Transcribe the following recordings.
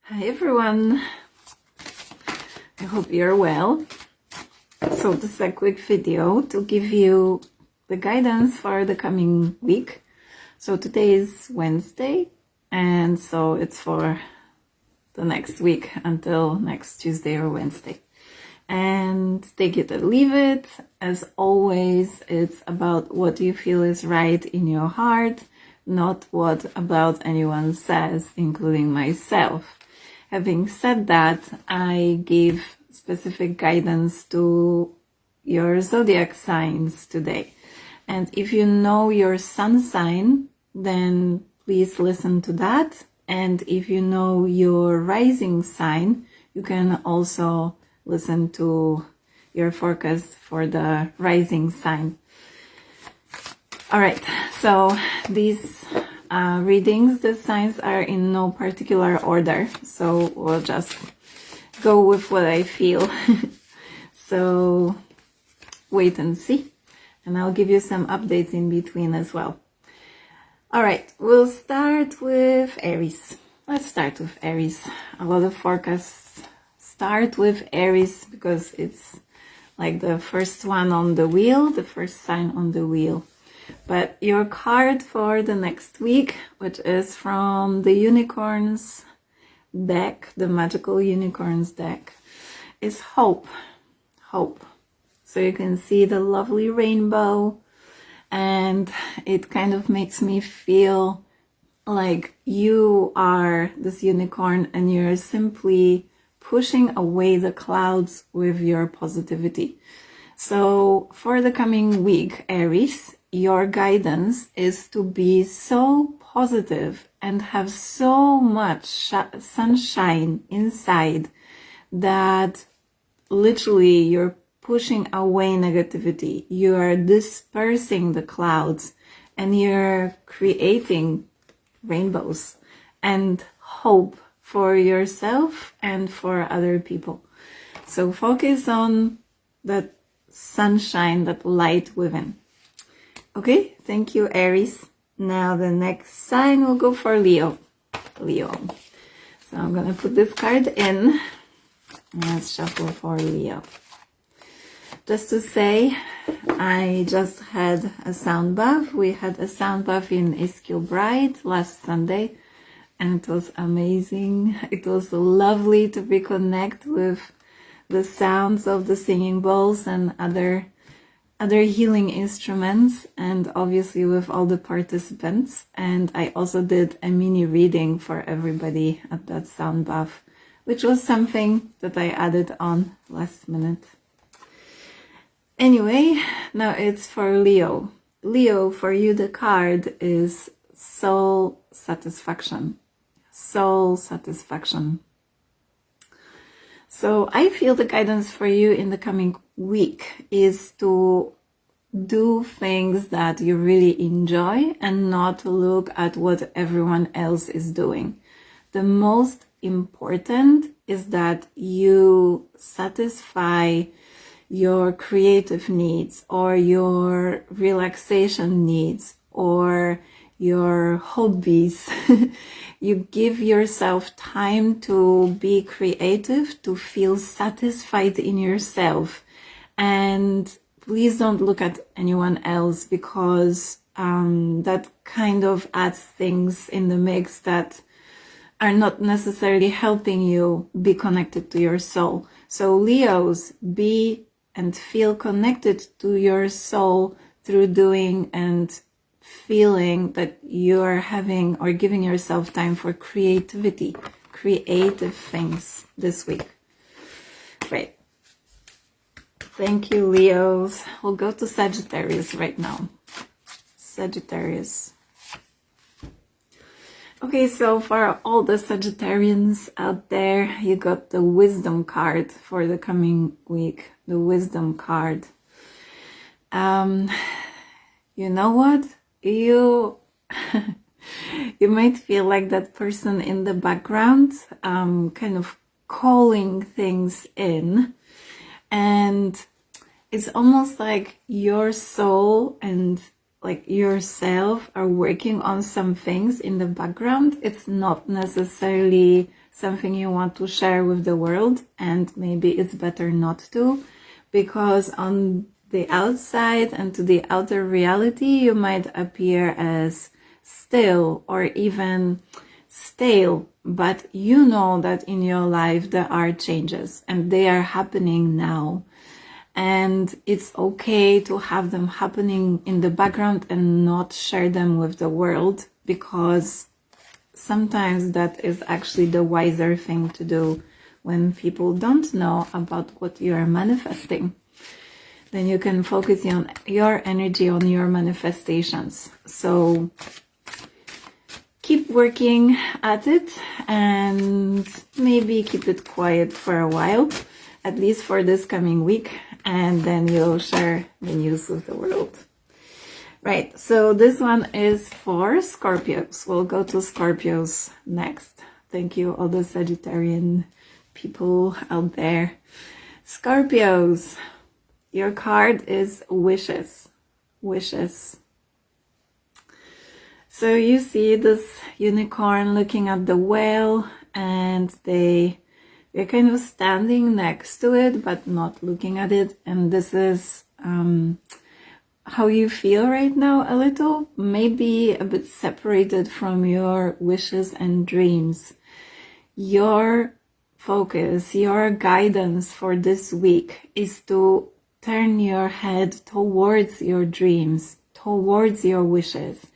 Hi everyone, I hope you're well. So this is a quick video to give you the guidance for the coming week. So today is Wednesday, and so it's for the next week until next Tuesday or Wednesday. And take it or leave it. As always, it's about what you feel is right in your heart, not what about anyone says, including myself. Having said that, I give specific guidance to your zodiac signs today. And if you know your sun sign, then please listen to that. And if you know your rising sign, you can also listen to your forecast for the rising sign. All right, so these readings, the signs are in no particular order, so we'll just go with what I feel. So wait and see, and I'll give you some updates in between as well. All right, we'll start with Aries. Let's start with Aries. A lot of forecasts start with Aries because it's like the first one on the wheel, the first sign on the wheel. But your card for the next week, which is from the Unicorns deck, the Magical Unicorns deck, is Hope. Hope. So you can see the lovely rainbow, and it kind of makes me feel like you are this unicorn and you're simply pushing away the clouds with your positivity. So for the coming week, Aries, your guidance is to be so positive and have so much sunshine inside that literally you're pushing away negativity. You are dispersing the clouds and you're creating rainbows and hope for yourself and for other people. So focus on that sunshine, that light within. Okay, thank you, Aries. Now the next sign will go for Leo. Leo. So I'm gonna put this card in. Let's shuffle for Leo. Just to say, I just had a sound bath. We had a sound bath in Eskilbride last Sunday, and it was amazing. It was lovely to reconnect with the sounds of the singing bowls and other healing instruments, and obviously with all the participants. And I also did a mini reading for everybody at that sound bath, which was something that I added on last minute. Anyway, now it's for Leo. Leo, for you the card is soul satisfaction. Soul satisfaction. So I feel the guidance for you in the coming week is to do things that you really enjoy and not look at what everyone else is doing. The most important is that you satisfy your creative needs or your relaxation needs or your hobbies. You give yourself time to be creative, to feel satisfied in yourself. And please don't look at anyone else, because that kind of adds things in the mix that are not necessarily helping you be connected to your soul. So Leos, be and feel connected to your soul through doing and feeling that you are having or giving yourself time for creativity, creative things this week. Great. Thank you, Leos. We'll go to Sagittarius right now. Sagittarius. Okay, so for all the Sagittarians out there, you got the Wisdom card for the coming week. The Wisdom card. You know what? You might feel like that person in the background, kind of calling things in, and it's almost like your soul and like yourself are working on some things in the background. It's not necessarily something you want to share with the world, and maybe it's better not to, because on the outside and to the outer reality, you might appear as still or even stale, but you know that in your life there are changes and they are happening now. And it's okay to have them happening in the background and not share them with the world, because sometimes that is actually the wiser thing to do when people don't know about what you are manifesting. Then you can focus on your energy on your manifestations. So keep working at it and maybe keep it quiet for a while, at least for this coming week, and then you'll share the news with the world. Right, so this one is for Scorpios. We'll go to Scorpios next. Thank you, all the Sagittarian people out there. Scorpios, your card is wishes. Wishes. So you see this unicorn looking at the whale, and they're kind of standing next to it, but not looking at it. And this is how you feel right now, a little, maybe a bit separated from your wishes and dreams. Your focus, your guidance for this week is to turn your head towards your dreams, towards your wishes,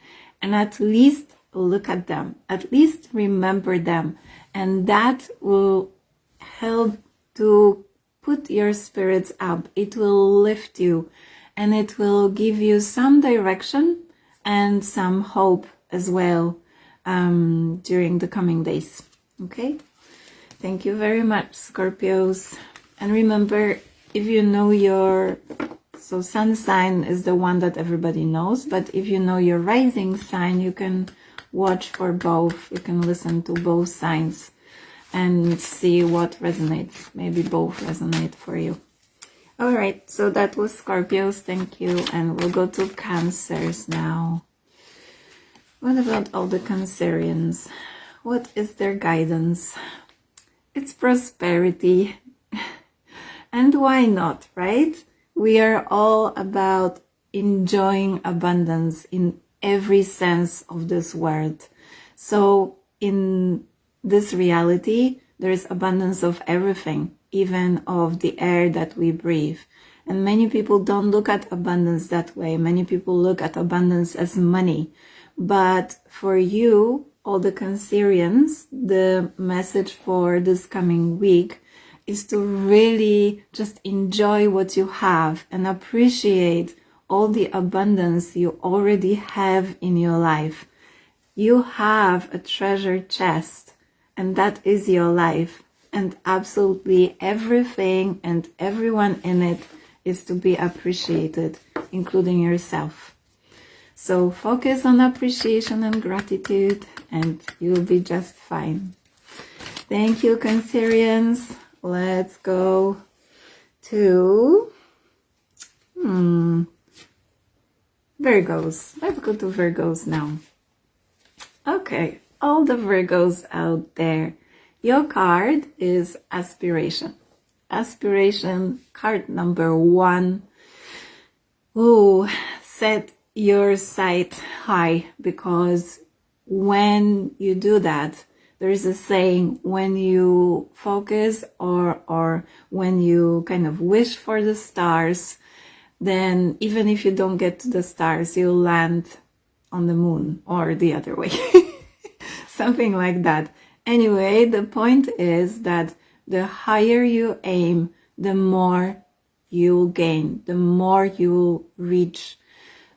and at least look at them, at least remember them. And that will help to put your spirits up. It will lift you, and it will give you some direction and some hope as well during the coming days. Okay? Thank you very much, Scorpios. And remember, if you know so sun sign is the one that everybody knows, but if you know your rising sign, you can watch for both. You can listen to both signs and see what resonates. Maybe both resonate for you. All right, so that was Scorpios. Thank you. And we'll go to Cancers now. What about all the Cancerians? What is their guidance? It's prosperity. And why not, right? We are all about enjoying abundance in every sense of this word. So in this reality, there is abundance of everything, even of the air that we breathe. And many people don't look at abundance that way. Many people look at abundance as money. But for you, all the Cancerians, the message for this coming week is to really just enjoy what you have and appreciate all the abundance you already have in your life. You have a treasure chest, and that is your life. And absolutely everything and everyone in it is to be appreciated, including yourself. So focus on appreciation and gratitude, and you'll be just fine. Thank you, Cancerians. Let's go to Virgos. Let's go to Virgos now. Okay, all the Virgos out there. Your card is Aspiration. Aspiration, card number 1. Oh, set your sight high, because when you do that, there is a saying, when you focus or when you kind of wish for the stars, then even if you don't get to the stars, you'll land on the moon, or the other way. Something like that. Anyway, the point is that the higher you aim, the more you'll gain, the more you'll reach.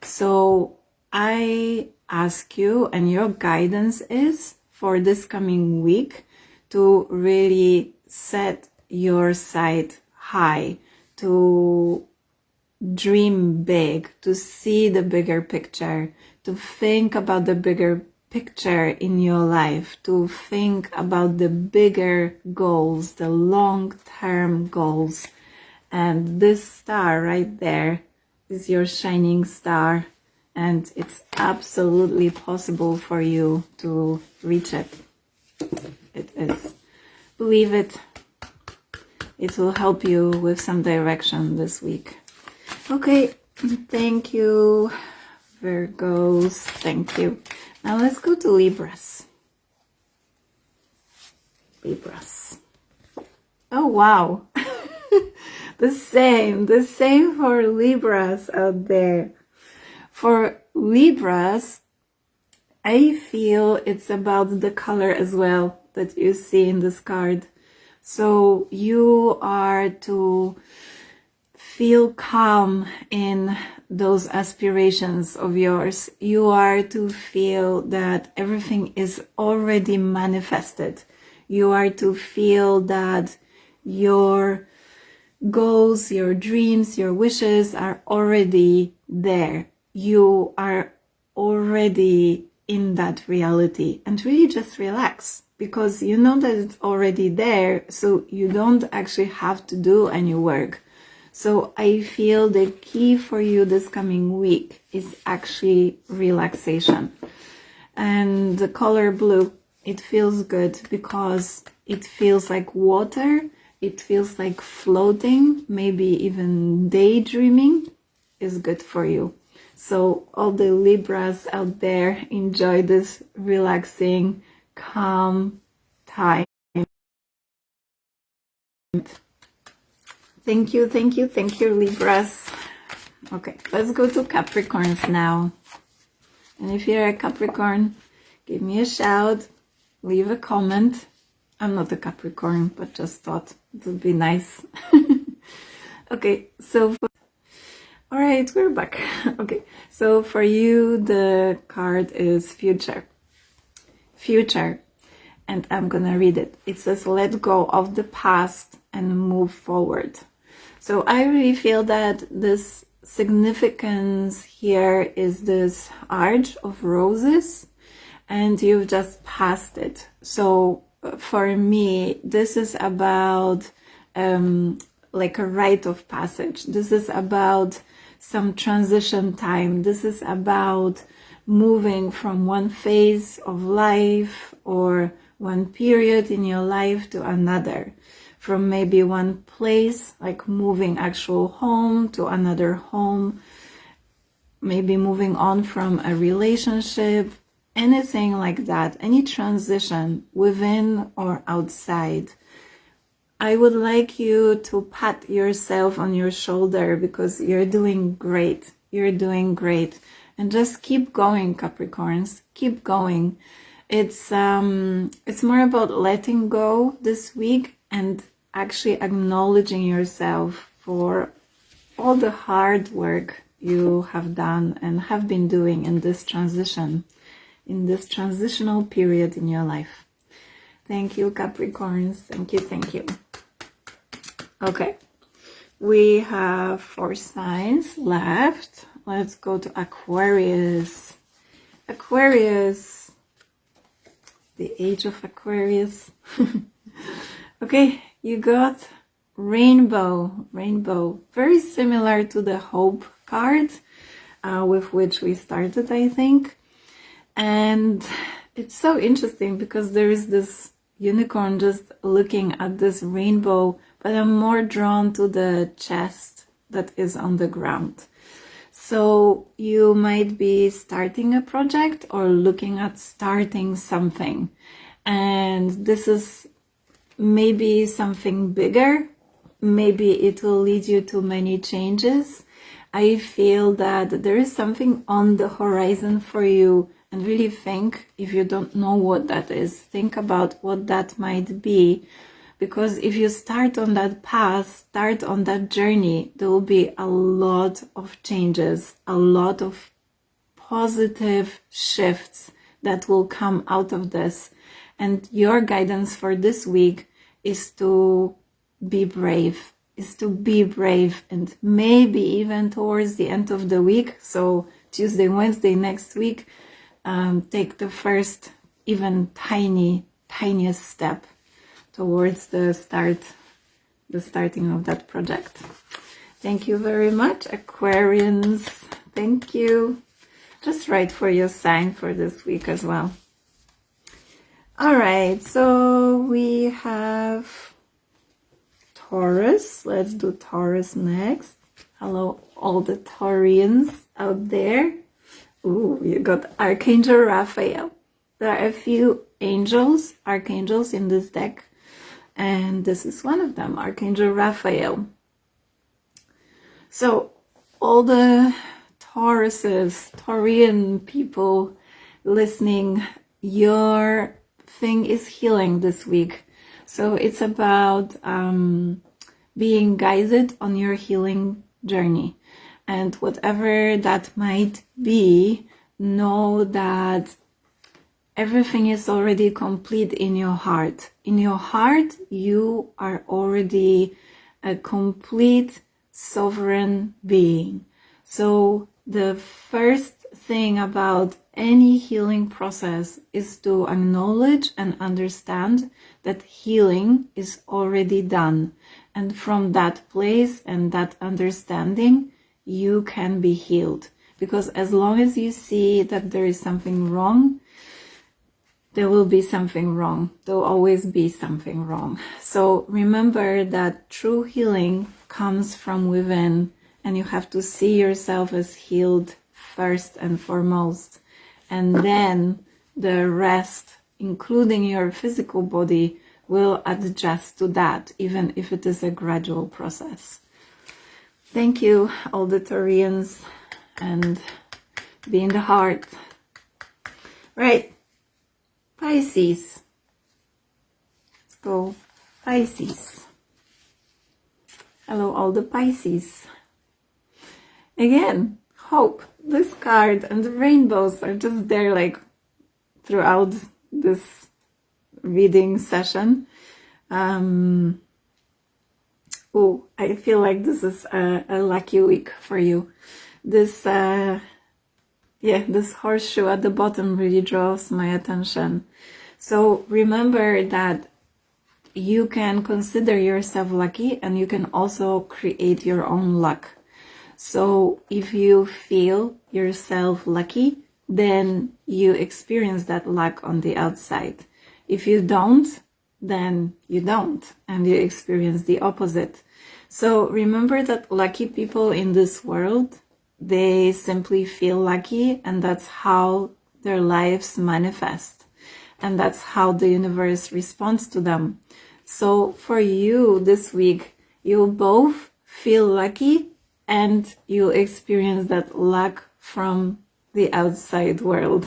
So I ask you, and your guidance is for this coming week, to really set your sight high, to dream big, to see the bigger picture, to think about the bigger picture in your life, to think about the bigger goals, the long-term goals. And this star right there is your shining star, and it's absolutely possible for you to reach it. It is. believe it. It will help you with some direction this week. Okay, thank you, Virgos. Thank you. Now let's go to Libras. Libras. Oh, wow. The same for Libras out there. For Libras, I feel it's about the color as well that you see in this card. So you are to feel calm in those aspirations of yours. You are to feel that everything is already manifested. You are to feel that your goals, your dreams, your wishes are already there. You are already in that reality, and really just relax, because you know that it's already there, so you don't actually have to do any work. So I feel the key for you this coming week is actually relaxation. And the color blue, it feels good because it feels like water. It feels like floating, maybe even daydreaming is good for you. So all the Libras out there, enjoy this relaxing, calm time. Thank you, Libras. Okay, let's go to Capricorns now. And if you're a Capricorn, give me a shout, leave a comment. I'm not a Capricorn, but just thought it would be nice. Okay, so all right, we're back. Okay, so for you, the card is future. Future. And I'm gonna read it. It says, let go of the past and move forward. So I really feel that this significance here is this arch of roses, and you've just passed it. So for me, this is about like a rite of passage. This is about some transition time. This is about moving from one phase of life or one period in your life to another. From maybe one place, like moving actual home to another home, maybe moving on from a relationship, anything like that, any transition within or outside. I would like you to pat yourself on your shoulder because you're doing great. You're doing great. And just keep going, Capricorns. Keep going. It's more about letting go this week and actually acknowledging yourself for all the hard work you have done and have been doing in this transition, in this transitional period in your life. Thank you, Capricorns. Thank you. Okay, we have 4 signs left. Let's go to Aquarius. Aquarius, the age of Aquarius. Okay, you got rainbow. Very similar to the hope card with which we started, I think. And it's so interesting because there is this unicorn just looking at this rainbow, but I'm more drawn to the chest that is on the ground. So you might be starting a project or looking at starting something. And this is maybe something bigger. Maybe it will lead you to many changes. I feel that there is something on the horizon for you, and really think, if you don't know what that is, think about what that might be. Because if you start on that path, start on that journey, there will be a lot of changes, a lot of positive shifts that will come out of this. And your guidance for this week is to be brave, and maybe even towards the end of the week, so Tuesday, Wednesday next week, take the first, even tiniest step towards the starting of that project. Thank you very much, Aquarians. Thank you. Just write for your sign for this week as well. All right, so we have Taurus. Let's do Taurus next. Hello, all the Taurians out there. Ooh, you got Archangel Raphael. There are a few archangels in this deck, and this is one of them, Archangel Raphael. So all the Taurian people listening, your thing is healing this week. So it's about being guided on your healing journey. And whatever that might be, know that everything is already complete in your heart. In your heart, you are already a complete sovereign being. So the first thing about any healing process is to acknowledge and understand that healing is already done. And from that place and that understanding, you can be healed. Because as long as you see that there is something wrong, there will be something wrong. There will always be something wrong. So remember that true healing comes from within, and you have to see yourself as healed first and foremost. And then the rest, including your physical body, will adjust to that, even if it is a gradual process. Thank you, all the Taurians, and be in the heart. Right, Pisces. Let's go, Pisces. Hello, all the Pisces. Again, hope. This card and the rainbows are just there like throughout this reading session. Oh, I feel like this is a lucky week for you. This, this horseshoe at the bottom really draws my attention. So remember that you can consider yourself lucky, and you can also create your own luck. So if you feel yourself lucky, then you experience that luck on the outside. If you don't, then you don't, and you experience the opposite. So remember that lucky people in this world, they simply feel lucky, and that's how their lives manifest. And that's how the universe responds to them. So for you this week, you'll both feel lucky and you'll experience that luck from the outside world.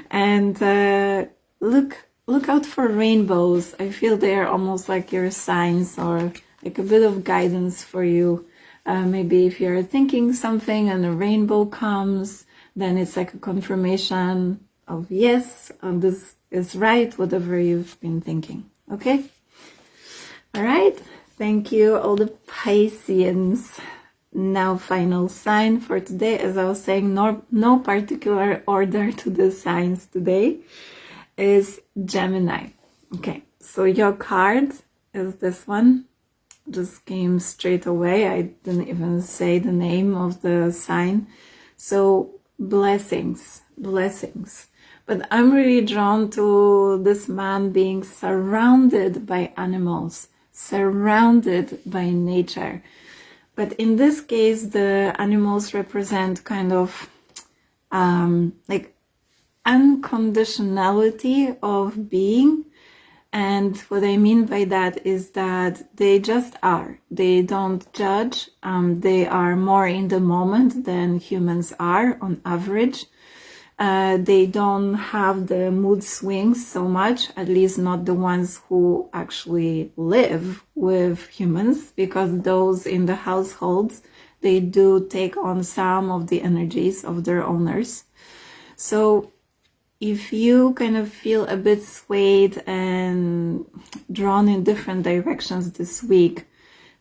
And look out for rainbows. I feel they are almost like your signs, or like a bit of guidance for you. Maybe if you're thinking something and a rainbow comes, then it's like a confirmation of yes, this is right, whatever you've been thinking. Okay? All right. Thank you, all the Pisceans. Now, final sign for today. As I was saying, no particular order to the signs today, is Gemini. Okay, so your card is this one. Just came straight away. I didn't even say the name of the sign. So blessings. But I'm really drawn to this man being surrounded by animals, surrounded by nature. But in this case, the animals represent kind of like unconditionality of being. And what I mean by that is that they just are. They don't judge. They are more in the moment than humans are on average. They don't have the mood swings so much, at least not the ones who actually live with humans, because those in the households, they do take on some of the energies of their owners. So if you kind of feel a bit swayed and drawn in different directions this week,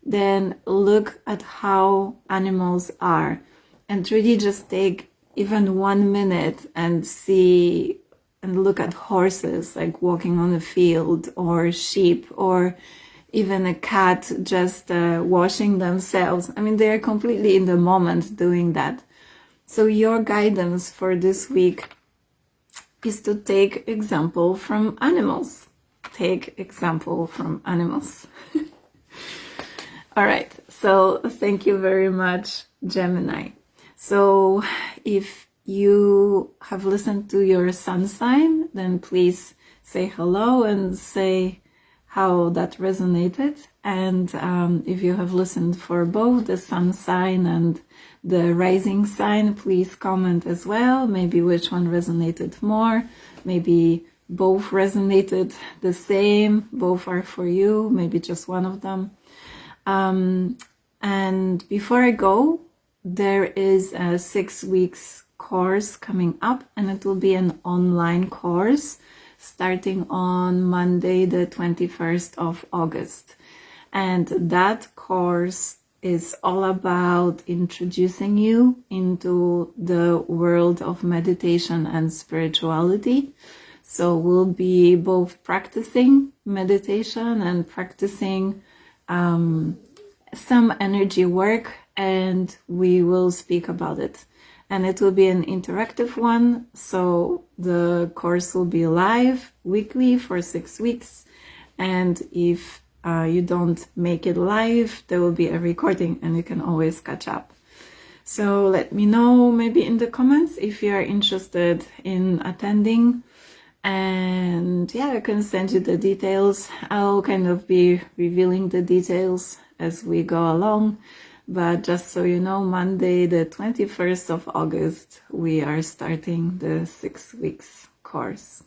then look at how animals are, and really just take even 1 minute and see and look at horses like walking on a field, or sheep, or even a cat just washing themselves. I mean, they are completely in the moment doing that. So your guidance for this week is to take example from animals. Take example from animals. All right, so thank you very much, Gemini. So if you have listened to your sun sign, then please say hello and say how that resonated. And if you have listened for both the sun sign and the rising sign, please comment as well. Maybe which one resonated more. Maybe both resonated the same. Both are for you. Maybe just one of them. And before I go, there is a 6 weeks course coming up, and it will be an online course starting on Monday, the 21st of August. And that course is all about introducing you into the world of meditation and spirituality. So we'll be both practicing meditation and practicing some energy work, and we will speak about it. And it will be an interactive one, so the course will be live weekly for 6 weeks. And if you don't make it live, there will be a recording and you can always catch up. So let me know maybe in the comments if you are interested in attending. And yeah, I can send you the details. I'll kind of be revealing the details as we go along. But just so you know, Monday, the 21st of August, we are starting the 6 weeks course.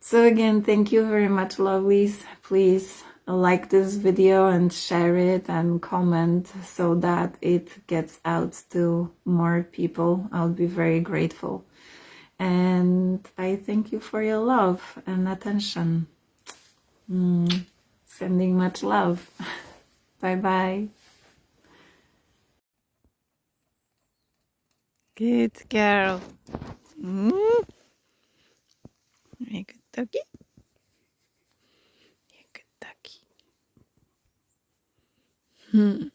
So again, thank you very much, lovelies. Please like this video and share it and comment so that it gets out to more people. I'll be very grateful. And I thank you for your love and attention. Sending much love. Bye-bye. Good girl. Very good doggy. Good doggy.